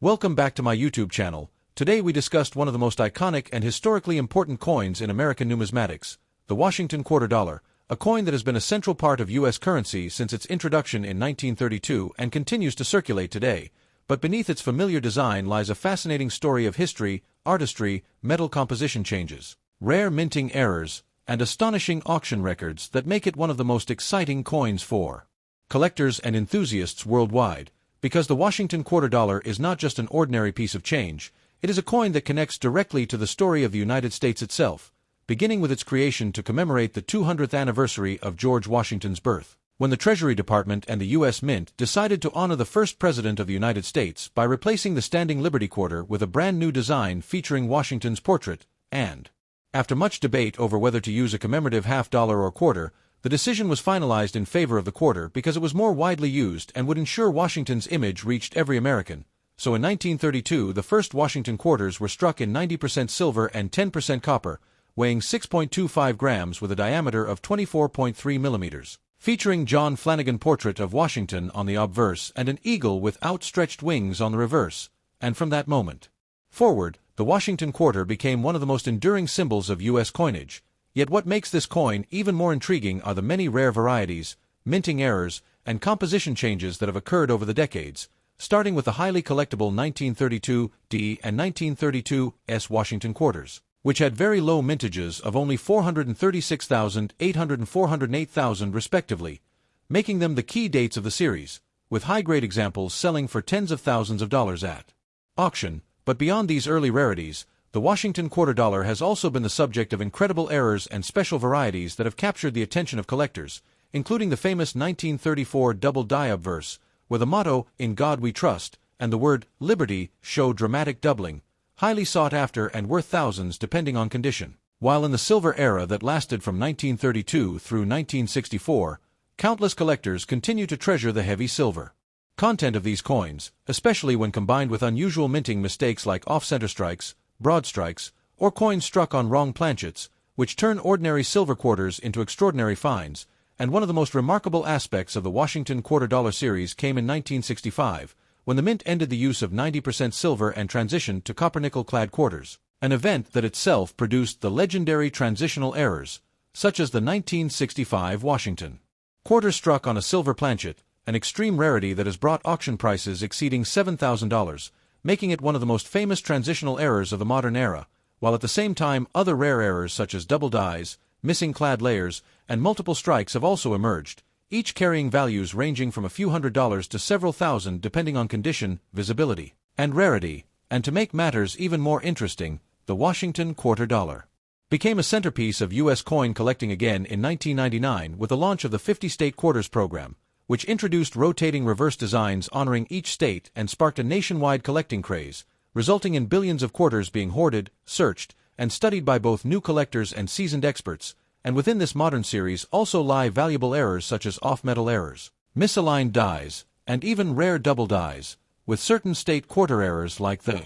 Welcome back to my YouTube channel. Today we discussed one of the most iconic and historically important coins in American numismatics, the Washington quarter dollar, a coin that has been a central part of U.S. currency since its introduction in 1932 and continues to circulate today. But beneath its familiar design lies a fascinating story of history, artistry, metal composition changes, rare minting errors, and astonishing auction records that make it one of the most exciting coins for collectors and enthusiasts worldwide. Because the Washington quarter dollar is not just an ordinary piece of change, it is a coin that connects directly to the story of the United States itself, beginning with its creation to commemorate the 200th anniversary of George Washington's birth, when the Treasury Department and the U.S. Mint decided to honor the first president of the United States by replacing the standing Liberty quarter with a brand new design featuring Washington's portrait, and after much debate over whether to use a commemorative half-dollar or quarter, the decision was finalized in favor of the quarter because it was more widely used and would ensure Washington's image reached every American. So in 1932, the first Washington quarters were struck in 90% silver and 10% copper, weighing 6.25 grams with a diameter of 24.3 millimeters, featuring John Flanagan portrait of Washington on the obverse and an eagle with outstretched wings on the reverse. And from that moment forward, the Washington quarter became one of the most enduring symbols of U.S. coinage. Yet what makes this coin even more intriguing are the many rare varieties, minting errors, and composition changes that have occurred over the decades, starting with the highly collectible 1932D and 1932S Washington quarters, which had very low mintages of only 436,800 and 408,000 respectively, making them the key dates of the series, with high-grade examples selling for tens of thousands of dollars at auction. But beyond these early rarities, the Washington quarter dollar has also been the subject of incredible errors and special varieties that have captured the attention of collectors, including the famous 1934 double die obverse, where the motto, "In God We Trust," and the word "Liberty" show dramatic doubling, highly sought after and worth thousands depending on condition. While in the silver era that lasted from 1932 through 1964, countless collectors continue to treasure the heavy silver content of these coins, especially when combined with unusual minting mistakes like off-center strikes, broad strikes, or coins struck on wrong planchets, which turn ordinary silver quarters into extraordinary finds. And one of the most remarkable aspects of the Washington quarter dollar series came in 1965, when the mint ended the use of 90% silver and transitioned to copper-nickel clad quarters, an event that itself produced the legendary transitional errors, such as the 1965 Washington quarter struck on a silver planchet, an extreme rarity that has brought auction prices exceeding $7,000, making it one of the most famous transitional errors of the modern era, while at the same time other rare errors such as double dies, missing clad layers, and multiple strikes have also emerged, each carrying values ranging from a few $100s to several thousand depending on condition, visibility, and rarity. And to make matters even more interesting, the Washington quarter dollar became a centerpiece of U.S. coin collecting again in 1999 with the launch of the 50-state quarters program, which introduced rotating reverse designs honoring each state and sparked a nationwide collecting craze, resulting in billions of quarters being hoarded, searched, and studied by both new collectors and seasoned experts. And within this modern series also lie valuable errors such as off-metal errors, misaligned dies, and even rare double dies, with certain state quarter errors like the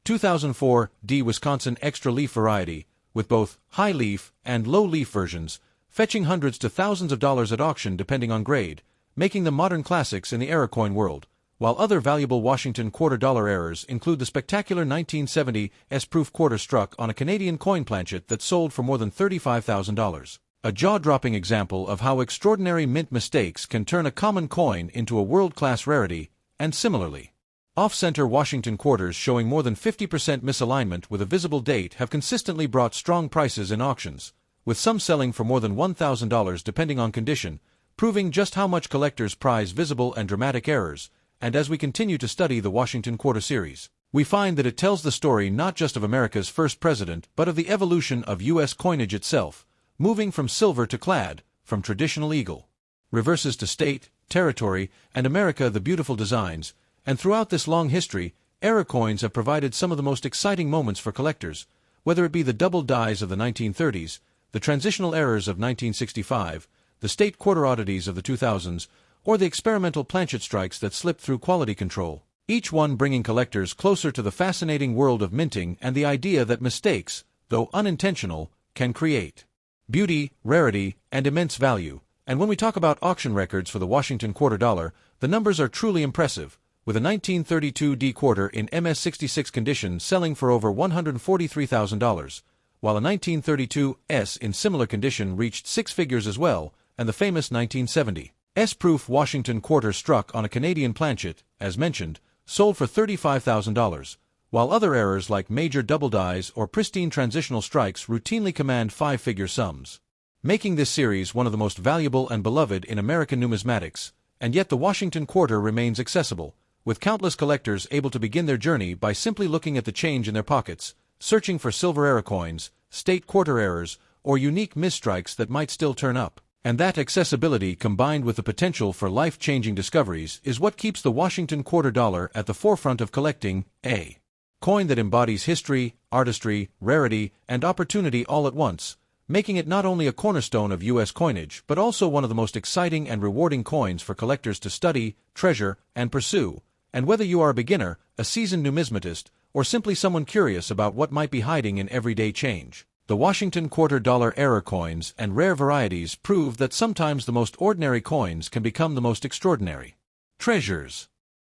2004 D Wisconsin extra leaf variety, with both high leaf and low leaf versions, fetching hundreds to thousands of dollars at auction depending on grade, making them modern classics in the error coin world, while other valuable Washington quarter dollar errors include the spectacular 1970 S-proof quarter struck on a Canadian coin planchet that sold for more than $35,000. A jaw-dropping example of how extraordinary mint mistakes can turn a common coin into a world-class rarity, and similarly, off-center Washington quarters showing more than 50% misalignment with a visible date have consistently brought strong prices in auctions, with some selling for more than $1,000 depending on condition, proving just how much collectors prize visible and dramatic errors. And as we continue to study the Washington quarter series, we find that it tells the story not just of America's first president but of the evolution of U.S. coinage itself, moving from silver to clad, from traditional eagle reverses to state, territory, and America the beautiful designs. And throughout this long history, error coins have provided some of the most exciting moments for collectors, whether it be the double dies of the 1930s, the transitional errors of 1965, the state quarter oddities of the 2000s, or the experimental planchet strikes that slipped through quality control, each one bringing collectors closer to the fascinating world of minting and the idea that mistakes, though unintentional, can create beauty, rarity, and immense value. And when we talk about auction records for the Washington quarter dollar, the numbers are truly impressive, with a 1932 D quarter in MS-66 condition selling for over $143,000, while a 1932 S in similar condition reached six figures as well, and the famous 1970 S-proof Washington quarter struck on a Canadian planchet, as mentioned, sold for $35,000, while other errors like major double dies or pristine transitional strikes routinely command five-figure sums, making this series one of the most valuable and beloved in American numismatics. And yet the Washington quarter remains accessible, with countless collectors able to begin their journey by simply looking at the change in their pockets, searching for silver era coins, state quarter errors, or unique misstrikes that might still turn up. And that accessibility combined with the potential for life-changing discoveries is what keeps the Washington quarter dollar at the forefront of collecting a coin that embodies history, artistry, rarity, and opportunity all at once, making it not only a cornerstone of U.S. coinage but also one of the most exciting and rewarding coins for collectors to study, treasure, and pursue. And whether you are a beginner, a seasoned numismatist, or simply someone curious about what might be hiding in everyday change, the Washington quarter dollar era coins and rare varieties prove that sometimes the most ordinary coins can become the most extraordinary treasures.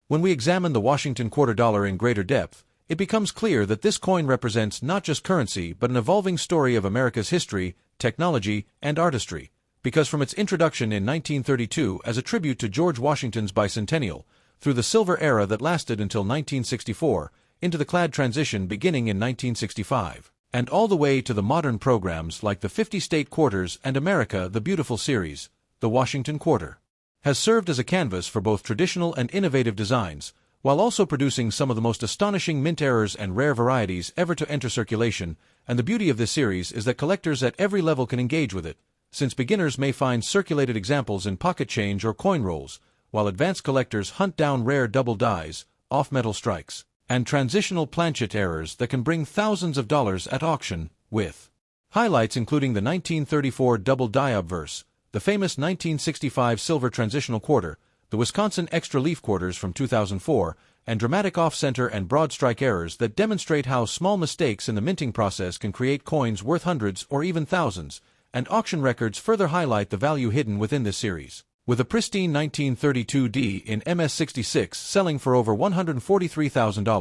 When we examine the Washington quarter dollar in greater depth, it becomes clear that this coin represents not just currency but an evolving story of America's history, technology, and artistry, because from its introduction in 1932 as a tribute to George Washington's bicentennial, through the silver era that lasted until 1964, into the clad transition beginning in 1965, and all the way to the modern programs like the 50-state quarters and America the Beautiful series, the Washington quarter has served as a canvas for both traditional and innovative designs, while also producing some of the most astonishing mint errors and rare varieties ever to enter circulation. And the beauty of this series is that collectors at every level can engage with it, since beginners may find circulated examples in pocket change or coin rolls, while advanced collectors hunt down rare double dies, off-metal strikes, and transitional planchet errors that can bring thousands of dollars at auction, with highlights including the 1934 double die obverse, the famous 1965 silver transitional quarter, the Wisconsin extra leaf quarters from 2004, and dramatic off-center and broad strike errors that demonstrate how small mistakes in the minting process can create coins worth hundreds or even thousands, and auction records further highlight the value hidden within this series, with a pristine 1932 D in MS-66 selling for over $143,000, a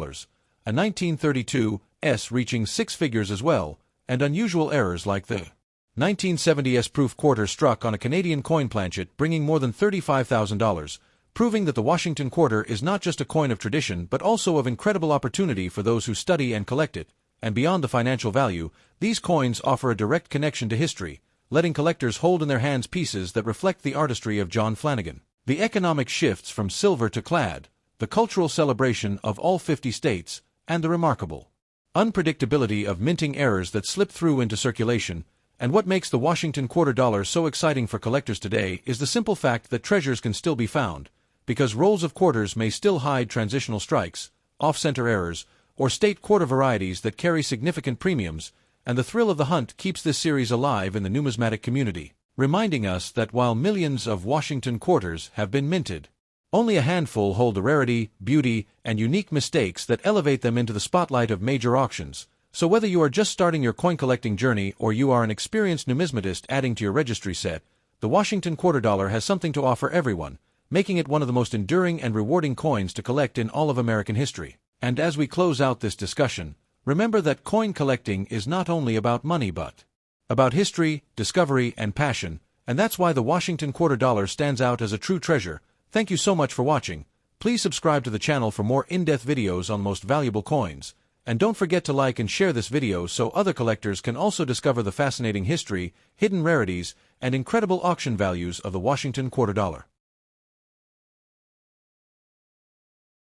1932 S reaching six figures as well, and unusual errors like the 1970 S-proof quarter struck on a Canadian coin planchet bringing more than $35,000, proving that the Washington quarter is not just a coin of tradition but also of incredible opportunity for those who study and collect it. And beyond the financial value, these coins offer a direct connection to history, letting collectors hold in their hands pieces that reflect the artistry of John Flanagan, the economic shifts from silver to clad, the cultural celebration of all 50 states, and the remarkable unpredictability of minting errors that slip through into circulation. And what makes the Washington quarter dollar so exciting for collectors today is the simple fact that treasures can still be found, because rolls of quarters may still hide transitional strikes, off-center errors, or state quarter varieties that carry significant premiums, and the thrill of the hunt keeps this series alive in the numismatic community, reminding us that while millions of Washington quarters have been minted, only a handful hold the rarity, beauty, and unique mistakes that elevate them into the spotlight of major auctions. So whether you are just starting your coin collecting journey or you are an experienced numismatist adding to your registry set, the Washington quarter dollar has something to offer everyone, making it one of the most enduring and rewarding coins to collect in all of American history. And as we close out this discussion, remember that coin collecting is not only about money but about history, discovery, and passion, and that's why the Washington quarter dollar stands out as a true treasure. Thank you so much for watching. Please subscribe to the channel for more in-depth videos on the most valuable coins. And don't forget to like and share this video so other collectors can also discover the fascinating history, hidden rarities, and incredible auction values of the Washington quarter dollar.